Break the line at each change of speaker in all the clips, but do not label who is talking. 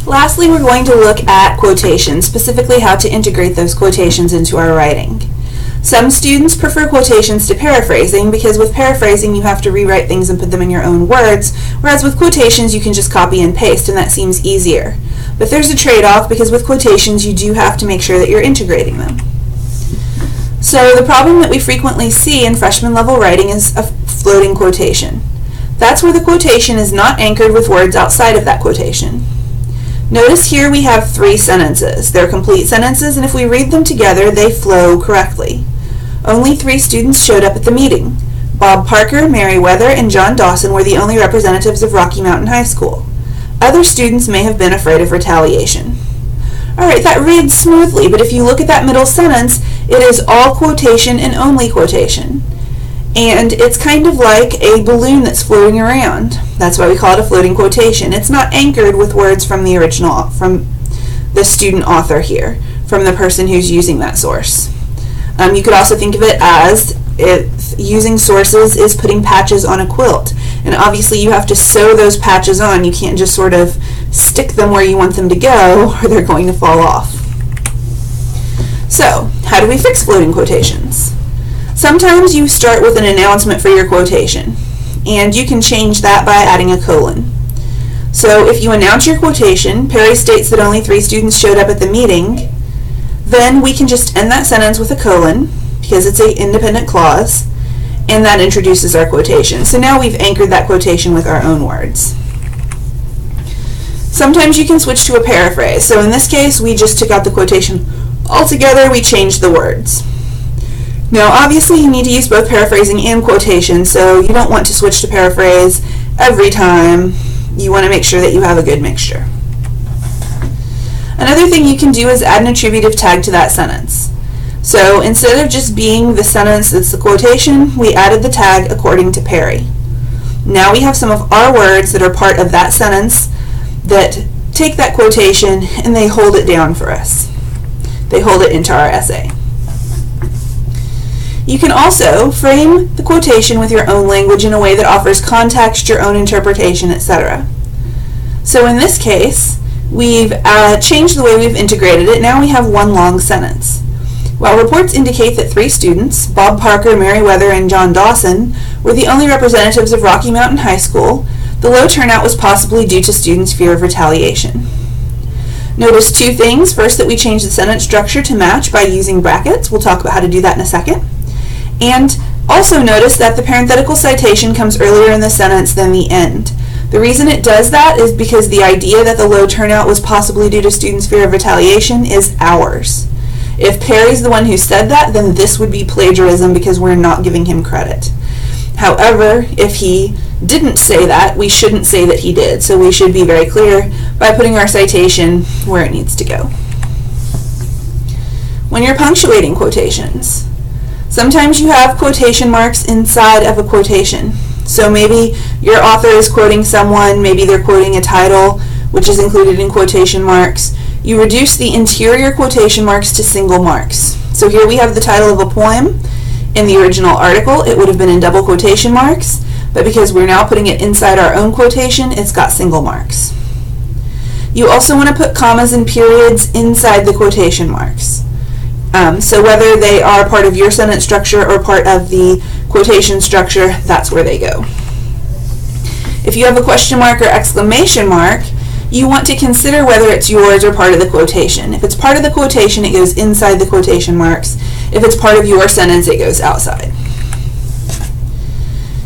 Lastly, we're going to look at quotations, specifically how to integrate those quotations into our writing. Some students prefer quotations to paraphrasing because with paraphrasing you have to rewrite things and put them in your own words, whereas with quotations you can just copy and paste and that seems easier. But there's a trade-off because with quotations you do have to make sure that you're integrating them. So the problem that we frequently see in freshman level writing is a floating quotation. That's where the quotation is not anchored with words outside of that quotation. Notice here we have 3 sentences. They're complete sentences, and if we read them together, they flow correctly. Only 3 students showed up at the meeting. Bob Parker, Mary Weather, and John Dawson were the only representatives of Rocky Mountain High School. Other students may have been afraid of retaliation. Alright, that reads smoothly, but if you look at that middle sentence, it is all quotation and only quotation. And it's kind of like a balloon that's floating around. That's why we call it a floating quotation. It's not anchored with words from the original, from the student author here, from the person who's using that source. You could also think of it as if using sources is putting patches on a quilt. And obviously you have to sew those patches on. You can't just sort of stick them where you want them to go or they're going to fall off. So, how do we fix floating quotations? Sometimes you start with an announcement for your quotation, and you can change that by adding a colon. So if you announce your quotation, Perry states that only 3 students showed up at the meeting, then we can just end that sentence with a colon, because it's an independent clause, and that introduces our quotation. So now we've anchored that quotation with our own words. Sometimes you can switch to a paraphrase. So in this case, we just took out the quotation altogether, we changed the words. Now obviously you need to use both paraphrasing and quotation, so you don't want to switch to paraphrase every time. You want to make sure that you have a good mixture. Another thing you can do is add an attributive tag to that sentence. So instead of just being the sentence that's the quotation, we added the tag according to Perry. Now we have some of our words that are part of that sentence that take that quotation and they hold it down for us. They hold it into our essay. You can also frame the quotation with your own language in a way that offers context, your own interpretation, etc. So in this case, we've changed the way we've integrated it. Now we have one long sentence. While reports indicate that 3 students, Bob Parker, Mary Weather, and John Dawson, were the only representatives of Rocky Mountain High School, the low turnout was possibly due to students' fear of retaliation. Notice 2 things. First, that we changed the sentence structure to match by using brackets. We'll talk about how to do that in a second. And also notice that the parenthetical citation comes earlier in the sentence than the end. The reason it does that is because the idea that the low turnout was possibly due to students' fear of retaliation is ours. If Perry's the one who said that, then this would be plagiarism because we're not giving him credit. However, if he didn't say that, we shouldn't say that he did. So we should be very clear by putting our citation where it needs to go. When you're punctuating quotations, sometimes you have quotation marks inside of a quotation. So maybe your author is quoting someone, maybe they're quoting a title, which is included in quotation marks. You reduce the interior quotation marks to single marks. So here we have the title of a poem. In the original article, it would have been in double quotation marks, but because we're now putting it inside our own quotation, it's got single marks. You also want to put commas and periods inside the quotation marks. So whether they are part of your sentence structure or part of the quotation structure, that's where they go. If you have a question mark or exclamation mark, you want to consider whether it's yours or part of the quotation. If it's part of the quotation, it goes inside the quotation marks. If it's part of your sentence, it goes outside.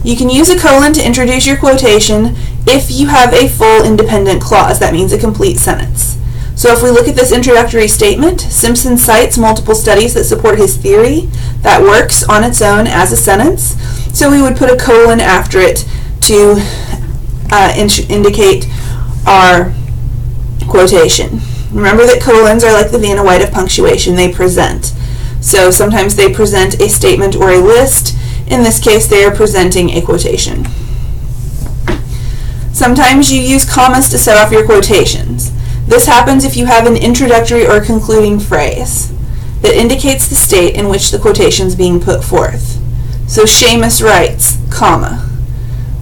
You can use a colon to introduce your quotation if you have a full independent clause. That means a complete sentence. So if we look at this introductory statement, Simpson cites multiple studies that support his theory. That works on its own as a sentence. So we would put a colon after it to indicate our quotation. Remember that colons are like the Vanna White of punctuation. They present. So sometimes they present a statement or a list. In this case, they are presenting a quotation. Sometimes you use commas to set off your quotations. This happens if you have an introductory or concluding phrase that indicates the state in which the quotation is being put forth. So Seamus writes, comma,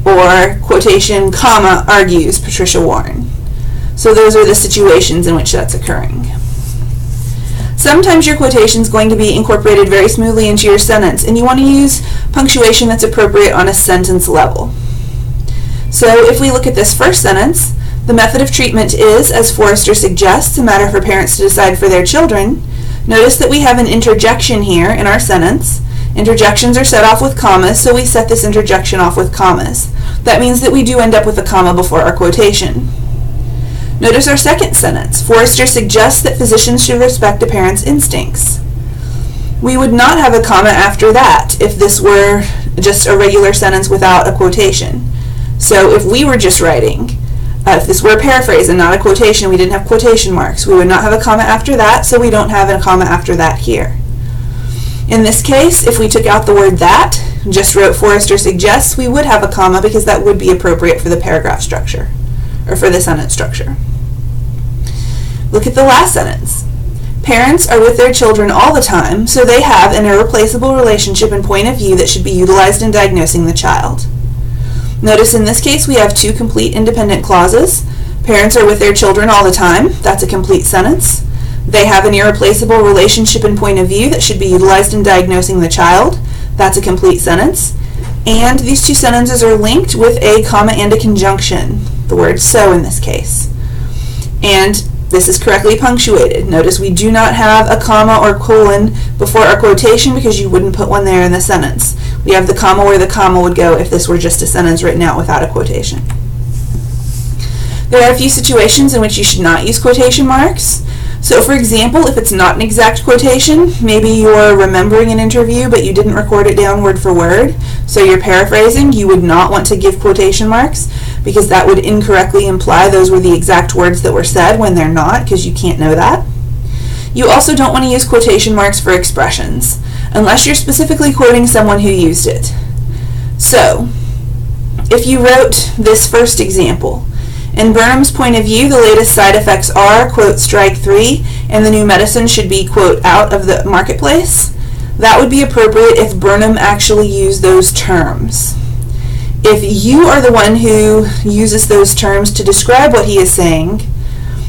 or quotation, comma, argues Patricia Warren. So those are the situations in which that's occurring. Sometimes your quotation is going to be incorporated very smoothly into your sentence, and you want to use punctuation that's appropriate on a sentence level. So if we look at this first sentence, the method of treatment is, as Forrester suggests, a matter for parents to decide for their children. Notice that we have an interjection here in our sentence. Interjections are set off with commas, so we set this interjection off with commas. That means that we do end up with a comma before our quotation. Notice our second sentence. Forrester suggests that physicians should respect a parent's instincts. We would not have a comma after that if this were just a regular sentence without a quotation. So if we were just writing, if this were a paraphrase and not a quotation, we didn't have quotation marks. We would not have a comma after that, so we don't have a comma after that here. In this case, if we took out the word that, just wrote Forrester suggests, we would have a comma because that would be appropriate for the paragraph structure, or for the sentence structure. Look at the last sentence. Parents are with their children all the time, so they have an irreplaceable relationship and point of view that should be utilized in diagnosing the child. Notice in this case we have two complete independent clauses. Parents are with their children all the time. That's a complete sentence. They have an irreplaceable relationship and point of view that should be utilized in diagnosing the child. That's a complete sentence. And these two sentences are linked with a comma and a conjunction, the word so in this case. And this is correctly punctuated. Notice we do not have a comma or colon before our quotation because you wouldn't put one there in the sentence. We have the comma where the comma would go if this were just a sentence written out without a quotation. There are a few situations in which you should not use quotation marks. So for example, if it's not an exact quotation, maybe you're remembering an interview but you didn't record it down word for word, so you're paraphrasing, you would not want to give quotation marks because that would incorrectly imply those were the exact words that were said when they're not, because you can't know that. You also don't want to use quotation marks for expressions, unless you're specifically quoting someone who used it. So, if you wrote this first example, in Burnham's point of view, the latest side effects are, quote, strike 3, and the new medicine should be, quote, out of the marketplace, that would be appropriate if Burnham actually used those terms. If you are the one who uses those terms to describe what he is saying,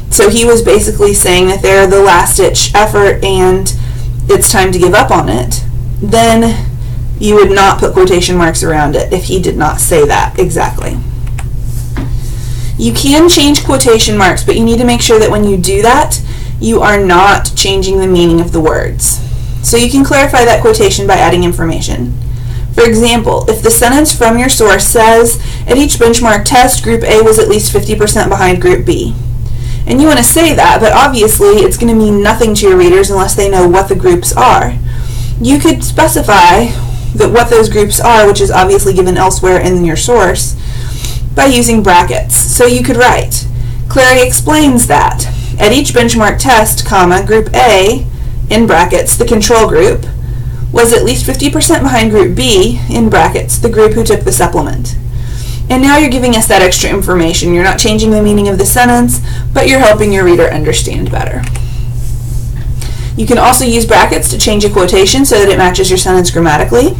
so he was basically saying that they're the last-ditch effort and it's time to give up on it, then you would not put quotation marks around it if he did not say that exactly. You can change quotation marks, but you need to make sure that when you do that, you are not changing the meaning of the words. So you can clarify that quotation by adding information. For example, if the sentence from your source says, at each benchmark test, Group A was at least 50% behind Group B. And you want to say that, but obviously it's going to mean nothing to your readers unless they know what the groups are. You could specify that what those groups are, which is obviously given elsewhere in your source, by using brackets. So you could write, Clary explains that at each benchmark test, comma, Group A, in brackets, the control group, was at least 50% behind Group B, in brackets, the group who took the supplement. And now you're giving us that extra information. You're not changing the meaning of the sentence, but you're helping your reader understand better. You can also use brackets to change a quotation so that it matches your sentence grammatically.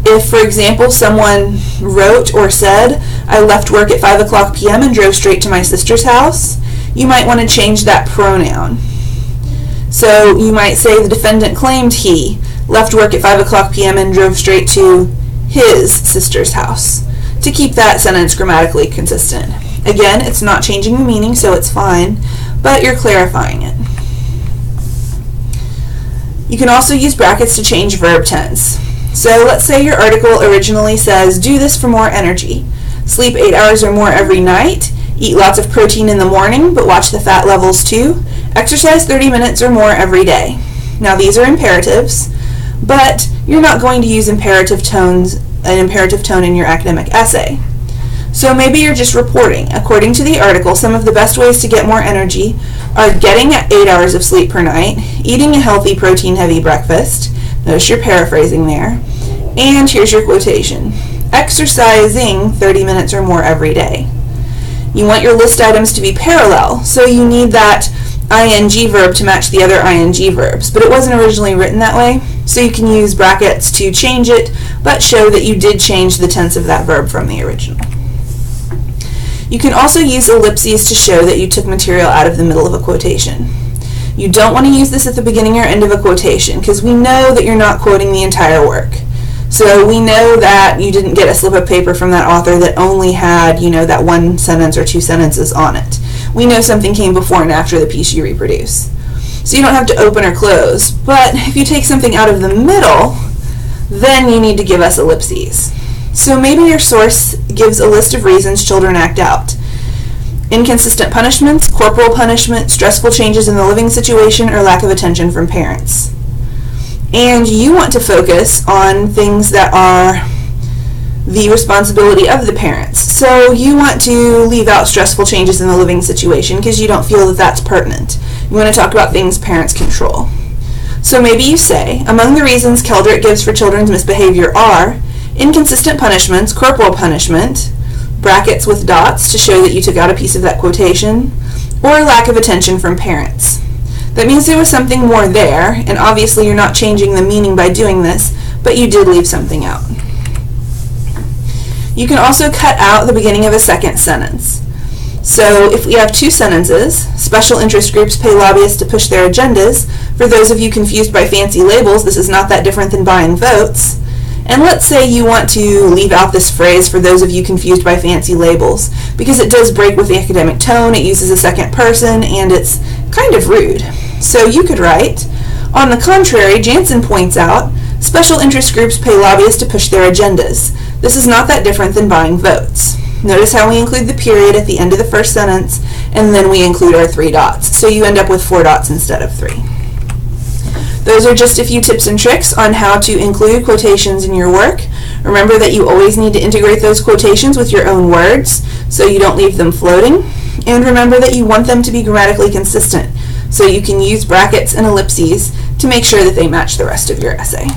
If, for example, someone wrote or said, I left work at 5 o'clock p.m. and drove straight to my sister's house, you might want to change that pronoun. So you might say the defendant claimed he left work at 5 o'clock p.m. and drove straight to his sister's house to keep that sentence grammatically consistent. Again, it's not changing the meaning, so it's fine, but you're clarifying it. You can also use brackets to change verb tense. So let's say your article originally says, do this for more energy. Sleep 8 hours or more every night. Eat lots of protein in the morning, but watch the fat levels too. Exercise 30 minutes or more every day. Now these are imperatives, but you're not going to use an imperative tone in your academic essay. So maybe you're just reporting. According to the article, some of the best ways to get more energy are getting 8 hours of sleep per night, eating a healthy protein-heavy breakfast, notice you're paraphrasing there, and here's your quotation, exercising 30 minutes or more every day. You want your list items to be parallel, so you need that ing verb to match the other ing verbs, but it wasn't originally written that way, so you can use brackets to change it, but show that you did change the tense of that verb from the original. You can also use ellipses to show that you took material out of the middle of a quotation. You don't want to use this at the beginning or end of a quotation because we know that you're not quoting the entire work. So we know that you didn't get a slip of paper from that author that only had, that one sentence or two sentences on it. We know something came before and after the piece you reproduce. So you don't have to open or close, but if you take something out of the middle, then you need to give us ellipses. So maybe your source gives a list of reasons children act out. Inconsistent punishments, corporal punishment, stressful changes in the living situation, or lack of attention from parents. And you want to focus on things that are the responsibility of the parents. So you want to leave out stressful changes in the living situation because you don't feel that that's pertinent. You want to talk about things parents control. So maybe you say, among the reasons Keldrick gives for children's misbehavior are inconsistent punishments, corporal punishment, brackets with dots to show that you took out a piece of that quotation, or lack of attention from parents. That means there was something more there, and obviously you're not changing the meaning by doing this, but you did leave something out. You can also cut out the beginning of a second sentence. So if we have two sentences, special interest groups pay lobbyists to push their agendas. For those of you confused by fancy labels, this is not that different than buying votes. And let's say you want to leave out this phrase, for those of you confused by fancy labels, because it does break with the academic tone, it uses a second person, and it's kind of rude. So you could write, on the contrary, Jansen points out, special interest groups pay lobbyists to push their agendas. This is not that different than buying votes. Notice how we include the period at the end of the first sentence, and then we include our 3 dots. So you end up with 4 dots instead of 3. Those are just a few tips and tricks on how to include quotations in your work. Remember that you always need to integrate those quotations with your own words so you don't leave them floating. And remember that you want them to be grammatically consistent, so you can use brackets and ellipses to make sure that they match the rest of your essay.